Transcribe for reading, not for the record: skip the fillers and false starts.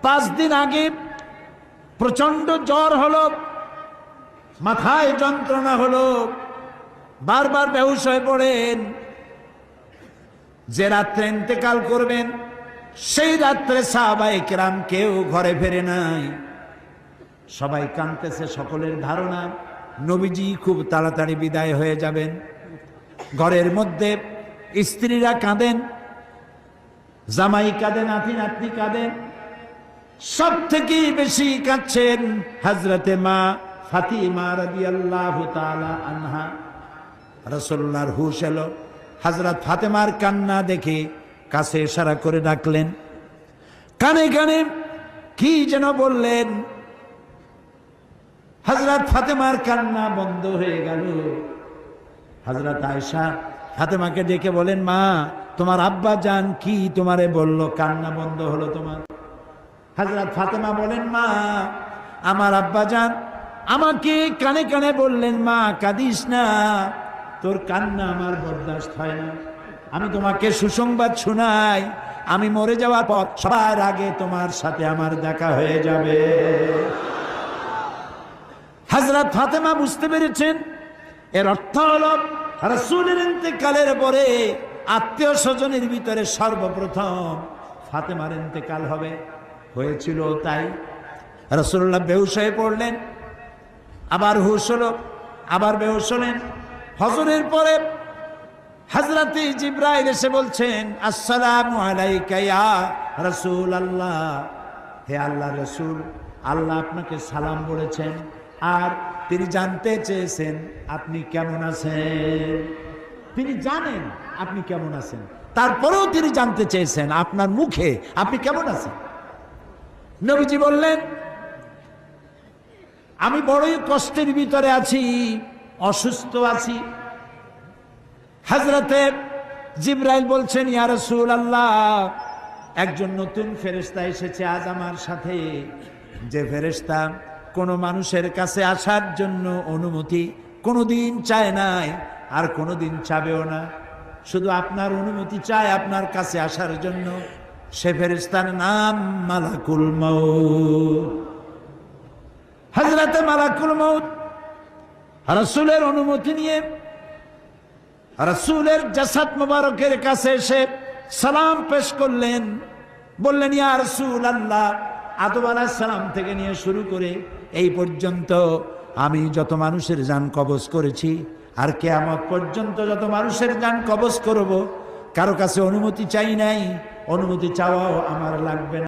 5 দিন আগে প্রচন্ড জ্বর হলো, মাথায় যন্ত্রণা হলো, বারবার বেহুশ হয়ে পড়েন। যে রাত্রে ইন্তেকাল করবেন সেই রাত্রে সাহাবায়ে কেরাম কেউ ঘরে ফেরে নাই, সবাই কাঁদতেছে। সকলের ধারণা নবীজি খুব তাড়াতাড়ি বিদায় হয়ে যাবেন। ঘরের মধ্যে স্ত্রীরা কাঁদেন, জামাই কাঁদেন, নাতি নাতনি কাঁদেন। সব থেকে বেশি কাঁদছেন হযরতে মা ফাতিমা রাদিয়াল্লাহু তাআলা আনহা। রাসূলুল্লাহর হুশ এলো, হযরত ফাতেমার কান্না দেখে কাছে ইশারা করে ডাকলেন, কানে কানে কি যেন বললেন। হযরত ফাতেমার কান্না বন্ধ হয়ে গেল। হযরত আয়েশা ফাতেমাকে ডেকে বলেন, মা তোমার আব্বা জান কি তোমারে বলল, কান্না বন্ধ হলো তোমার? হযরত ফাতেমা বলেন, মা আমার আব্বা জান আমাকে কানে কানে বললেন, মা কাঁদিস না, তোর কান্না আমার বরদাস্ত হয় না। আমি তোমাকে সুসংবাদ শোনাই, আমি মরে যাওয়ার পর সবার আগে তোমার সাথে আমার দেখা হয়ে যাবে। হযরত ফাতেমা বুঝতে পেরেছেন এর অর্থ হলো রাসূলের ইন্তেকালের পরে আত্মীয় স্বজনের ভিতরে সর্বপ্রথম ফাতেমার ইন্তেকাল হবে। হয়েছিল তাই। রাসূলুল্লাহ বেহুশ হয়ে পড়লেন, আবার হুশ হলো, আবার বেহুশ হলেন। হজরের পরে হযরত জিবরাইল এসে বলছেন, আসসালামু আলাইকা ইয়া রাসূলুল্লাহ, হে আল্লাহর রাসূল, আল্লাহ আপনাকে সালাম বলেছেন আর তিনি জানতে চেয়েছেন আপনি কেমন আছেন। তিনি জানেন আপনি কেমন আছেন, তারপরেও তিনি জানতে চেয়েছেন আপনার মুখে আপনি কেমন আছেন। নবীজি বললেন, আমি বড়ই কষ্টের ভিতরে আছি, অসুস্থ আছি। হযরতে জিবরাইল বলছেন, ইয়া রাসূলুল্লাহ, একজন নতুন ফেরেশতা এসেছে আজ আমার সাথে, যে ফেরেশতা কোনো মানুষের কাছে আসার জন্য অনুমতি কোনোদিন চায় নাই আর কোনোদিন চাবেও না, শুধু আপনার অনুমতি চায় আপনার কাছে আসার জন্য। সে ফেরেশতার নাম মালাকুল মউত। হযরতে মালাকুল মউত রাসূলের অনুমতি নিয়ে রাসূলের জাসাদ মুবারকের কাছে এসে সালাম পেশ করলেন। বললেন, ইয়া রাসূলুল্লাহ, আদম আলাইহিস সালাম থেকে নিয়ে শুরু করে এই পর্যন্ত আমি যত মানুষের জান কবজ করেছি আর কিয়ামত পর্যন্ত যত মানুষের জান কবজ করব, কারো কাছে অনুমতি চাই নাই, অনুমতি চাওয়াও আমার লাগবে না।